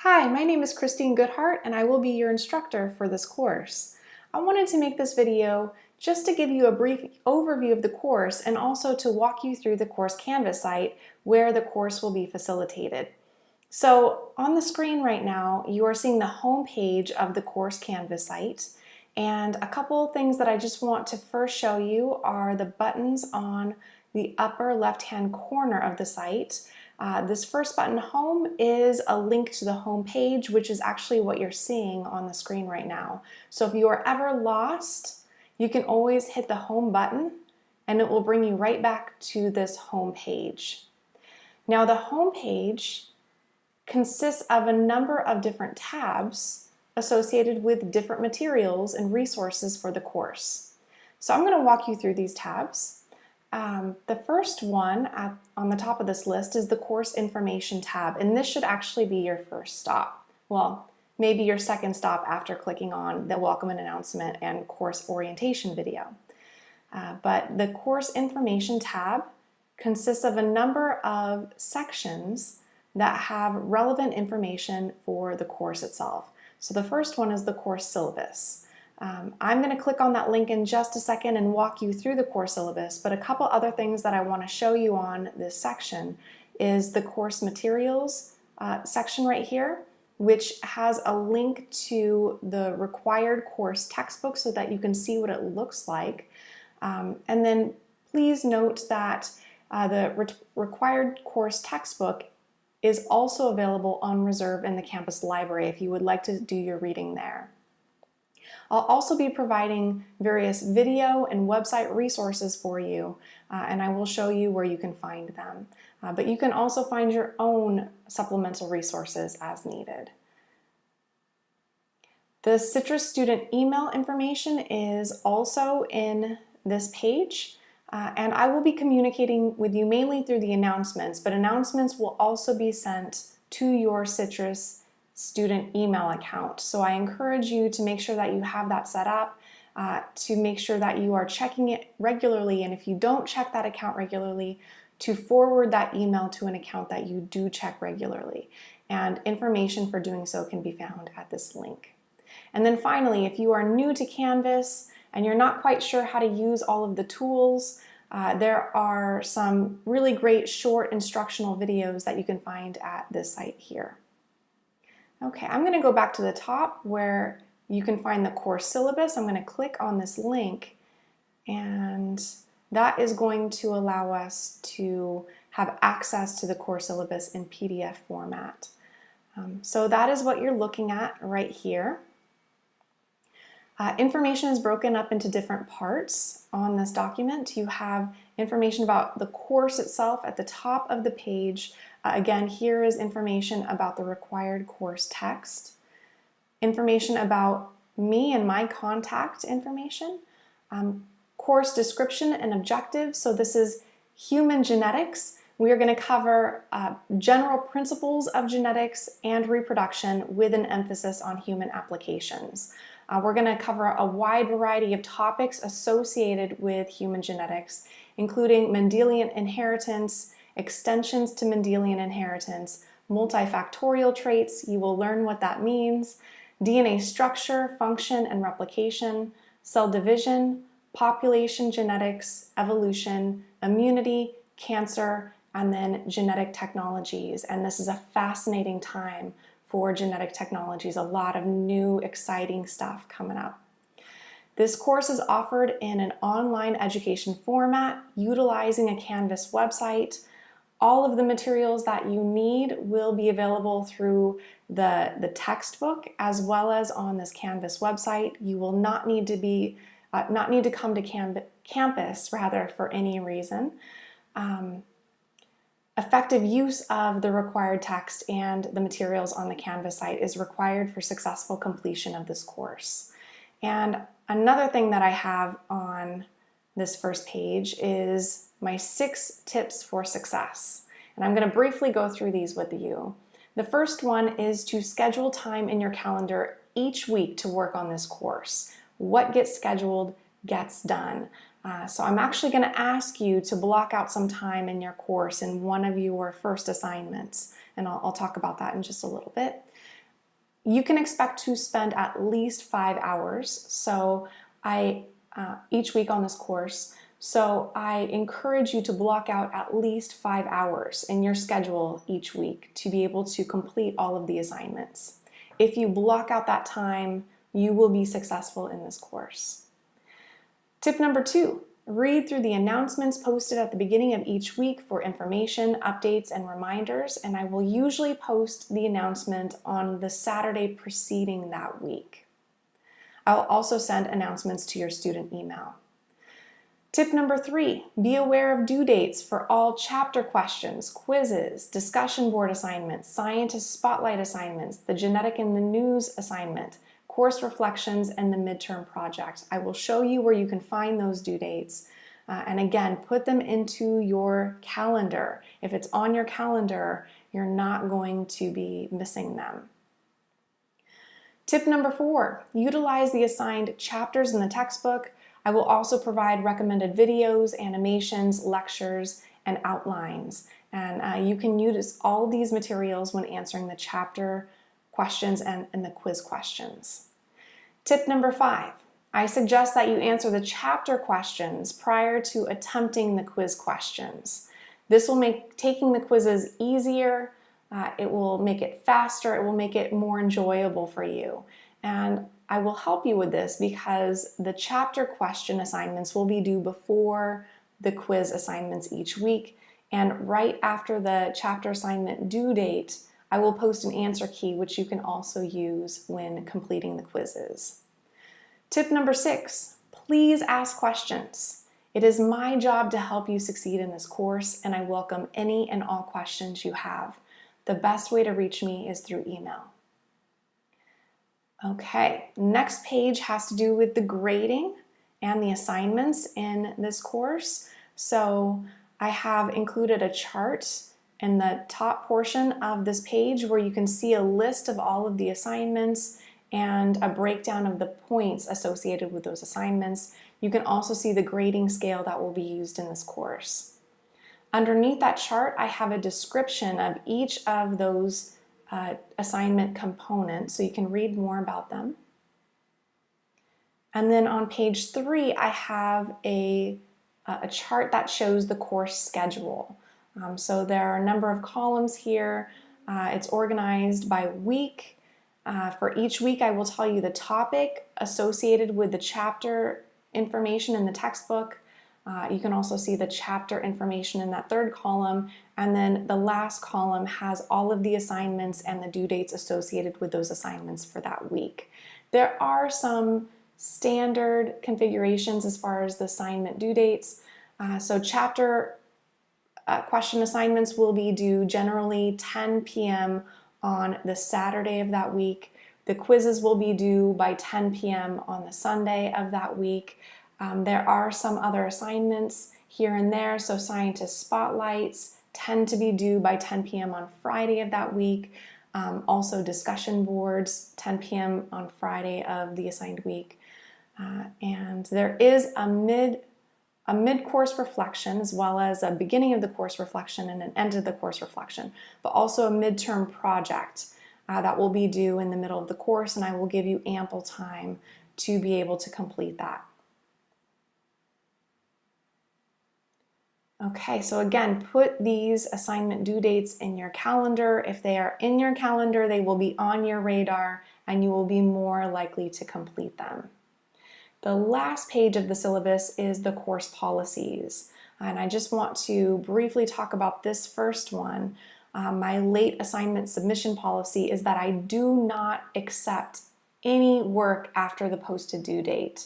Hi, my name is Christine Goodhart and I will be your instructor for this course. I wanted to make this video just to give you a brief overview of the course and also to walk you through the course Canvas site where the course will be facilitated. So on the screen right now, you are seeing the home page of the course Canvas site, and a couple of things that I just want to first show you are the buttons on the upper left-hand corner of the site. This first button, Home, is a link to the home page, which is actually what you're seeing on the screen right now. So if you are ever lost, you can always hit the Home button and it will bring you right back to this home page. Now the home page consists of a number of different tabs associated with different materials and resources for the course. So I'm going to walk you through these tabs. The first one on the top of this list is the Course Information tab, and this should actually be your first stop. Well, maybe your second stop after clicking on the Welcome and Announcement and Course Orientation video. But the Course Information tab consists of a number of sections that have relevant information for the course itself. So the first one is the course syllabus. I'm going to click on that link in just a second and walk you through the course syllabus, but a couple other things that I want to show you on this section is the course materials section right here, which has a link to the required course textbook so that you can see what it looks like. And then please note that the required course textbook is also available on reserve in the campus library if you would like to do your reading there. I'll also be providing various video and website resources for you, and I will show you where you can find them. But you can also find your own supplemental resources as needed. The Citrus student email information is also in this page, and I will be communicating with you mainly through the announcements, but announcements will also be sent to your Citrus student email account. So I encourage you to make sure that you have that set up, to make sure that you are checking it regularly, and if you don't check that account regularly, to forward that email to an account that you do check regularly. And information for doing so can be found at this link. And then finally, if you are new to Canvas and you're not quite sure how to use all of the tools, there are some really great short instructional videos that you can find at this site here. Okay, I'm going to go back to the top where you can find the course syllabus. I'm going to click on this link, and that is going to allow us to have access to the course syllabus in PDF format. So that is what you're looking at right here. Information is broken up into different parts on this document. You have information about the course itself at the top of the page. Again, here is information about the required course text, information about me and my contact information, course description and objectives. So this is human genetics. We are going to cover general principles of genetics and reproduction with an emphasis on human applications. We're going to cover a wide variety of topics associated with human genetics, including Mendelian inheritance, extensions to Mendelian inheritance, multifactorial traits, you will learn what that means, DNA structure, function, and replication, cell division, population genetics, evolution, immunity, cancer, and then genetic technologies. And this is a fascinating time for genetic technologies, a lot of new exciting stuff coming up. This course is offered in an online education format utilizing a Canvas website. All of the materials that you need will be available through the textbook as well as on this Canvas website. You will not need to come to campus for any reason. Effective use of the required text and the materials on the Canvas site is required for successful completion of this course. And another thing that I have on this first page is my 6 tips for success. And I'm going to briefly go through these with you. The first one is to schedule time in your calendar each week to work on this course. What gets scheduled gets done. So I'm actually going to ask you to block out some time in your course in one of your first assignments, and I'll talk about that in just a little bit. You can expect to spend at least 5 hours each week on this course. So I encourage you to block out at least 5 hours in your schedule each week to be able to complete all of the assignments. If you block out that time, you will be successful in this course. Tip number 2, read through the announcements posted at the beginning of each week for information, updates, and reminders, and I will usually post the announcement on the Saturday preceding that week. I'll also send announcements to your student email. Tip number 3, be aware of due dates for all chapter questions, quizzes, discussion board assignments, scientist spotlight assignments, the genetic in the news assignment, course reflections, and the midterm project. I will show you where you can find those due dates. And again, put them into your calendar. If it's on your calendar, you're not going to be missing them. Tip number 4, utilize the assigned chapters in the textbook. I will also provide recommended videos, animations, lectures, and outlines. And you can use all of these materials when answering the chapter questions and the quiz questions. Tip number 5, I suggest that you answer the chapter questions prior to attempting the quiz questions. This will make taking the quizzes easier, it will make it faster, it will make it more enjoyable for you. And I will help you with this because the chapter question assignments will be due before the quiz assignments each week. And right after the chapter assignment due date, I will post an answer key which you can also use when completing the quizzes. Tip number 6, please ask questions. It is my job to help you succeed in this course, and I welcome any and all questions you have. The best way to reach me is through email. Okay, next page has to do with the grading and the assignments in this course. So I have included a chart in the top portion of this page where you can see a list of all of the assignments and a breakdown of the points associated with those assignments. You can also see the grading scale that will be used in this course. Underneath that chart, I have a description of each of those assignment components, so you can read more about them. And then on page 3, I have a chart that shows the course schedule. So there are a number of columns here. It's organized by week. For each week, I will tell you the topic associated with the chapter information in the textbook. You can also see the chapter information in that third column, and then the last column has all of the assignments and the due dates associated with those assignments for that week. There are some standard configurations as far as the assignment due dates. So chapter question assignments will be due generally 10 p.m. on the Saturday of that week. The quizzes will be due by 10 p.m. on the Sunday of that week. There are some other assignments here and there, so scientist spotlights tend to be due by 10 p.m. on Friday of that week. Also discussion boards, 10 p.m. on Friday of the assigned week. And there is a mid-course reflection as well as a beginning of the course reflection and an end of the course reflection, but also a midterm project that will be due in the middle of the course, and I will give you ample time to be able to complete that. Okay, so again, put these assignment due dates in your calendar. If they are in your calendar, they will be on your radar and you will be more likely to complete them. The last page of the syllabus is the course policies. And I just want to briefly talk about this first one. My late assignment submission policy is that I do not accept any work after the posted due date.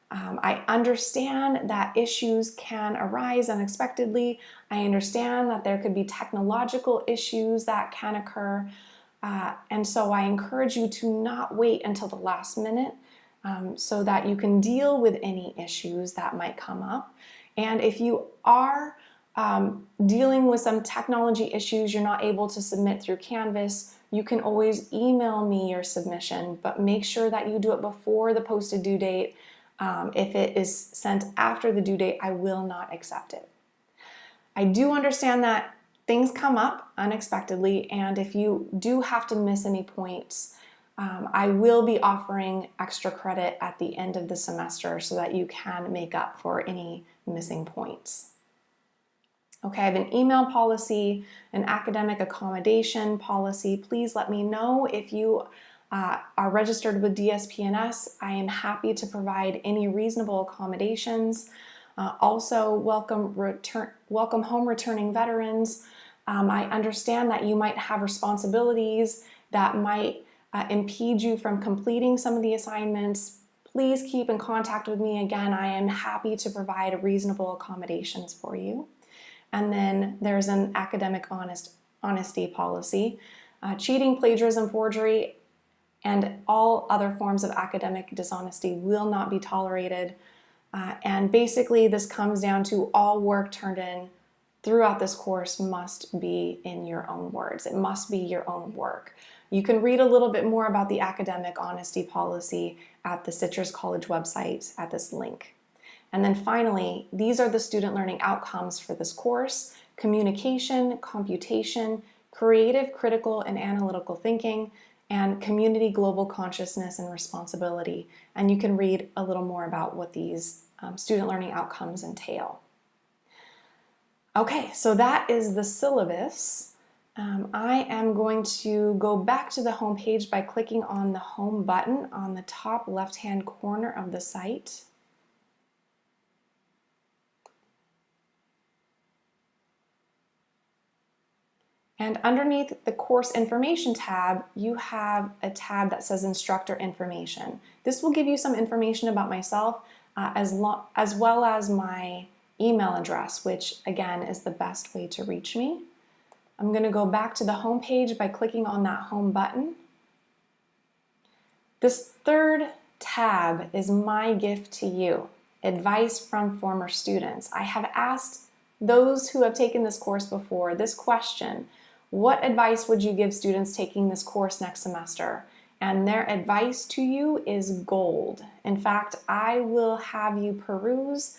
I understand that issues can arise unexpectedly. I understand that there could be technological issues that can occur. And so I encourage you to not wait until the last minute so that you can deal with any issues that might come up. And if you are dealing with some technology issues you're not able to submit through Canvas, you can always email me your submission, but make sure that you do it before the posted due date. If it is sent after the due date, I will not accept it. I do understand that things come up unexpectedly, and if you do have to miss any points, I will be offering extra credit at the end of the semester so that you can make up for any missing points. Okay, I have an email policy, an academic accommodation policy. Please let me know if you are registered with DSPNS. I am happy to provide any reasonable accommodations. Also, welcome home returning veterans. I understand that you might have responsibilities that might impede you from completing some of the assignments. Please keep in contact with me. Again, I am happy to provide reasonable accommodations for you. And then there's an academic honesty policy. Cheating, plagiarism, forgery, and all other forms of academic dishonesty will not be tolerated. And basically this comes down to all work turned in throughout this course must be in your own words. It must be your own work. You can read a little bit more about the academic honesty policy at the Citrus College website at this link. And then finally, these are the student learning outcomes for this course: communication, computation, creative, critical, and analytical thinking, and community, global consciousness, and responsibility. And you can read a little more about what these student learning outcomes entail. Okay, so that is the syllabus. I am going to go back to the home page by clicking on the home button on the top left-hand corner of the site. And underneath the course information tab, you have a tab that says instructor information. This will give you some information about myself as well as my email address, which again is the best way to reach me. I'm going to go back to the home page by clicking on that home button. This third tab is my gift to you, advice from former students. I have asked those who have taken this course before this question: what advice would you give students taking this course next semester? And their advice to you is gold. In fact, I will have you peruse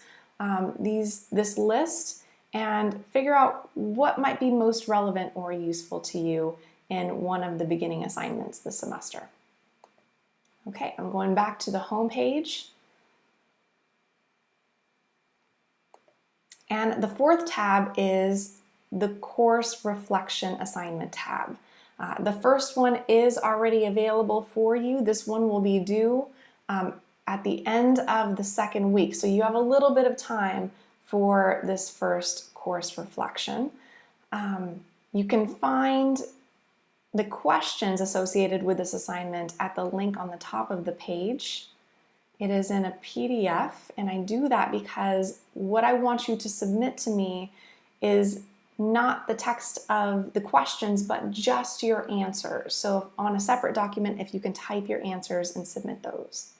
this list and figure out what might be most relevant or useful to you in one of the beginning assignments this semester. Okay, I'm going back to the home page. And the fourth tab is the course reflection assignment tab. The first one is already available for you. This one will be due at the end of the second week. So you have a little bit of time for this first course reflection. You can find the questions associated with this assignment at the link on the top of the page. It is in a PDF, and I do that because what I want you to submit to me is not the text of the questions, but just your answers. So on a separate document, if you can type your answers and submit those.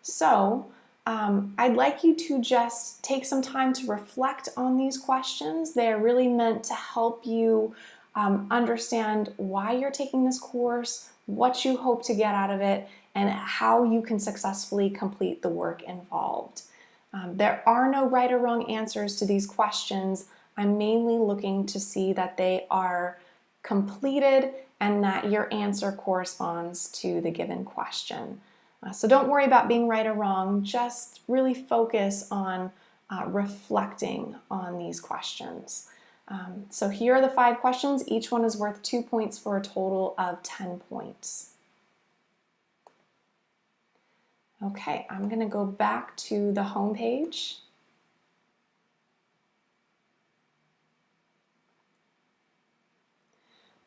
So I'd like you to just take some time to reflect on these questions. They are really meant to help you understand why you're taking this course, what you hope to get out of it, and how you can successfully complete the work involved. There are no right or wrong answers to these questions. I'm mainly looking to see that they are completed and that your answer corresponds to the given question. So don't worry about being right or wrong, just really focus on reflecting on these questions. So here are the 5 questions. Each one is worth 2 points for a total of 10 points. Okay, I'm going to go back to the home page.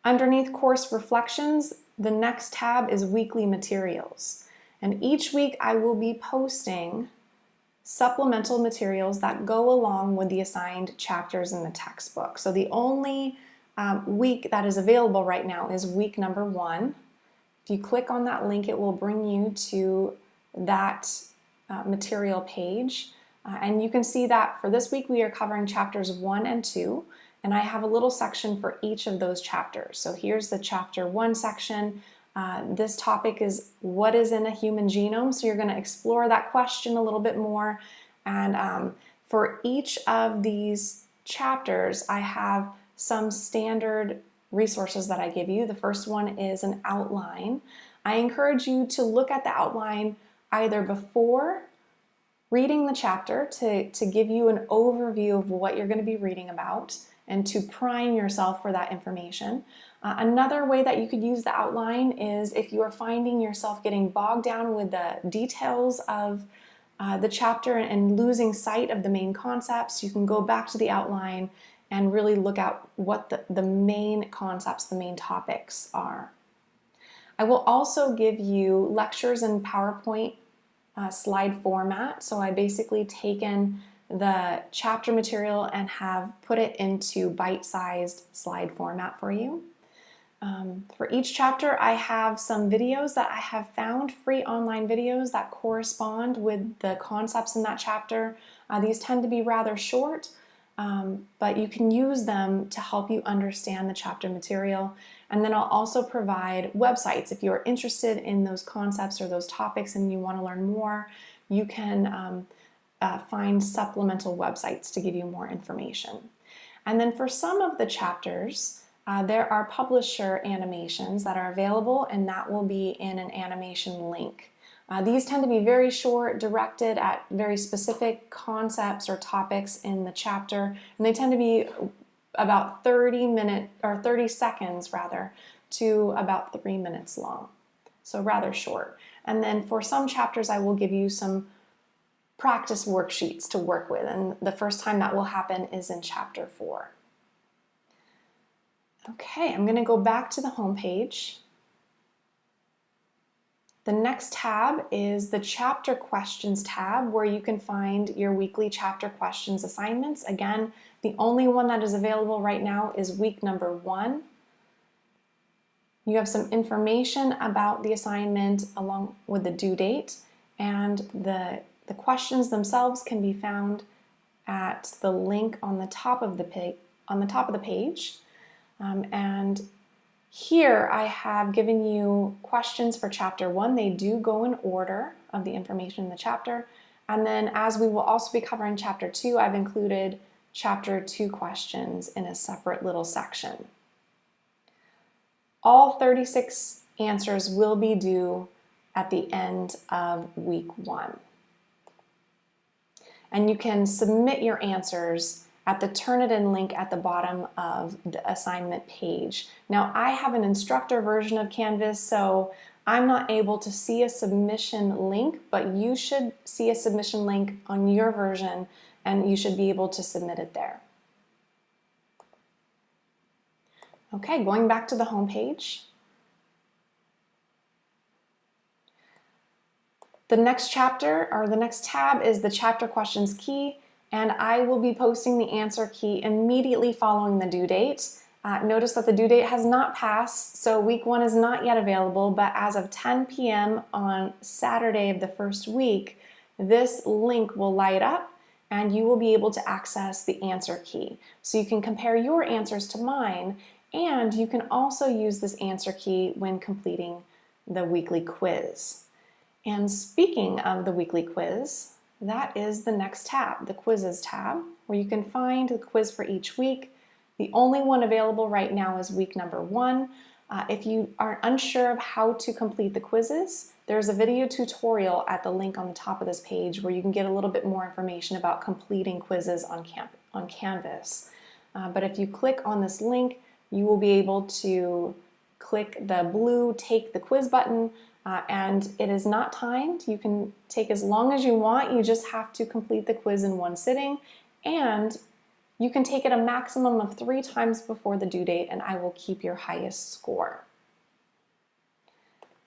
Underneath course reflections, the next tab is weekly materials. And each week I will be posting supplemental materials that go along with the assigned chapters in the textbook. So the only week that is available right now is week number 1. If you click on that link, it will bring you to that material page. And you can see that for this week we are covering chapters 1 and 2. And I have a little section for each of those chapters. So here's the chapter 1 section. This topic is what is in a human genome, so you're going to explore that question a little bit more. And for each of these chapters, I have some standard resources that I give you. The first one is an outline. I encourage you to look at the outline either before reading the chapter to give you an overview of what you're going to be reading about and to prime yourself for that information. Another way that you could use the outline is if you are finding yourself getting bogged down with the details of the chapter and losing sight of the main concepts, you can go back to the outline and really look at what the main concepts, the main topics are. I will also give you lectures in PowerPoint slide format. So I basically taken the chapter material and have put it into bite-sized slide format for you. For each chapter, I have some videos that I have found, free online videos that correspond with the concepts in that chapter. These tend to be rather short, but you can use them to help you understand the chapter material. And then I'll also provide websites. If you're interested in those concepts or those topics and you want to learn more, you can find supplemental websites to give you more information. And then for some of the chapters, there are publisher animations that are available, and that will be in an animation link. These tend to be very short, directed at very specific concepts or topics in the chapter, and they tend to be about 30 seconds rather, to about 3 minutes long. So rather short. And then for some chapters, I will give you some practice worksheets to work with, and the first time that will happen is in chapter 4. Okay, I'm going to go back to the home page. The next tab is the chapter questions tab, where you can find your weekly chapter questions assignments. Again, the only one that is available right now is week number 1. You have some information about the assignment along with the due date, and the questions themselves can be found at the link on the top of the page. And here I have given you questions for chapter 1. They do go in order of the information in the chapter. And then as we will also be covering chapter 2, I've included chapter 2 questions in a separate little section. All 36 answers will be due at the end of week 1. And you can submit your answers at the Turnitin link at the bottom of the assignment page. Now, I have an instructor version of Canvas, so I'm not able to see a submission link, but you should see a submission link on your version, and you should be able to submit it there. Okay, going back to the home page. The next chapter, or the next tab, is the chapter questions key, and I will be posting the answer key immediately following the due date. Notice that the due date has not passed, so week 1 is not yet available, but as of 10 p.m. on Saturday of the first week, this link will light up and you will be able to access the answer key. So you can compare your answers to mine, and you can also use this answer key when completing the weekly quiz. And speaking of the weekly quiz, that is the next tab, the quizzes tab, where you can find the quiz for each week. The only one available right now is week number 1. If you are unsure of how to complete the quizzes, there's a video tutorial at the link on the top of this page where you can get a little bit more information about completing quizzes on Canvas. But if you click on this link, you will be able to click the blue Take the Quiz button, and it is not timed. You can take as long as you want. You just have to complete the quiz in one sitting, and you can take it a maximum of 3 times before the due date, and I will keep your highest score.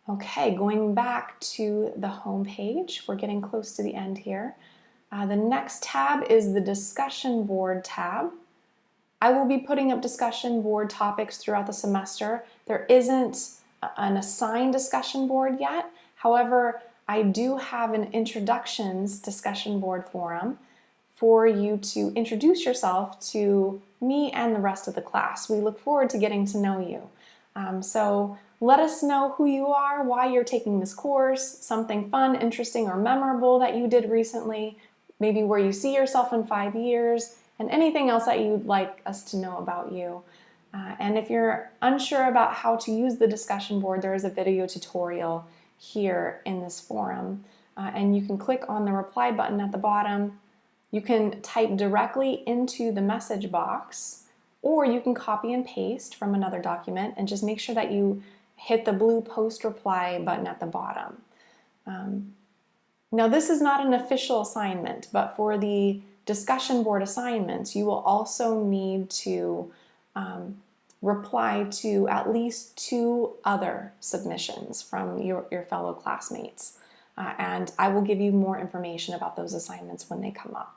Okay, going back to the home page, we're getting close to the end here. The next tab is the discussion board tab. I will be putting up discussion board topics throughout the semester. There isn't an assigned discussion board yet. However, I do have an introductions discussion board forum for you to introduce yourself to me and the rest of the class. We look forward to getting to know you. So Let us know who you are, why you're taking this course, something fun, interesting, or memorable that you did recently, maybe where you see yourself in 5 years, and anything else that you'd like us to know about you. And if you're unsure about how to use the discussion board, there is a video tutorial here in this forum. And you can click on the reply button at the bottom. You can type directly into the message box, or you can copy and paste from another document and just make sure that you hit the blue post reply button at the bottom. Now this is not an official assignment, but for the discussion board assignments, you will also need to reply to at least 2 other submissions from your fellow classmates. And I will give you more information about those assignments when they come up.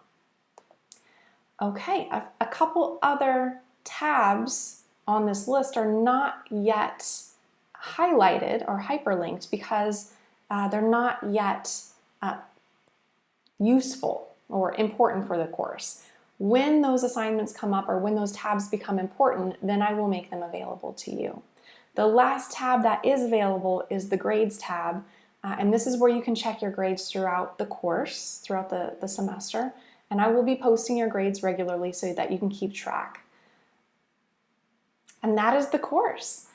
Okay, a couple other tabs on this list are not yet highlighted or hyperlinked because they're not yet useful or important for the course. When those assignments come up or when those tabs become important, then I will make them available to you. The last tab that is available is the grades tab, and this is where you can check your grades throughout the course, throughout the semester, and I will be posting your grades regularly so that you can keep track. And that is the course.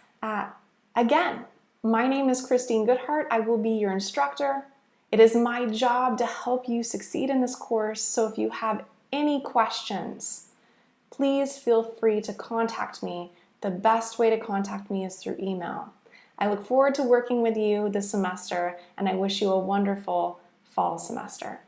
Again, my name is Christine Goodhart. I will be your instructor. It is my job to help you succeed in this course, so if you have any questions, please feel free to contact me. The best way to contact me is through email. I look forward to working with you this semester, and I wish you a wonderful fall semester.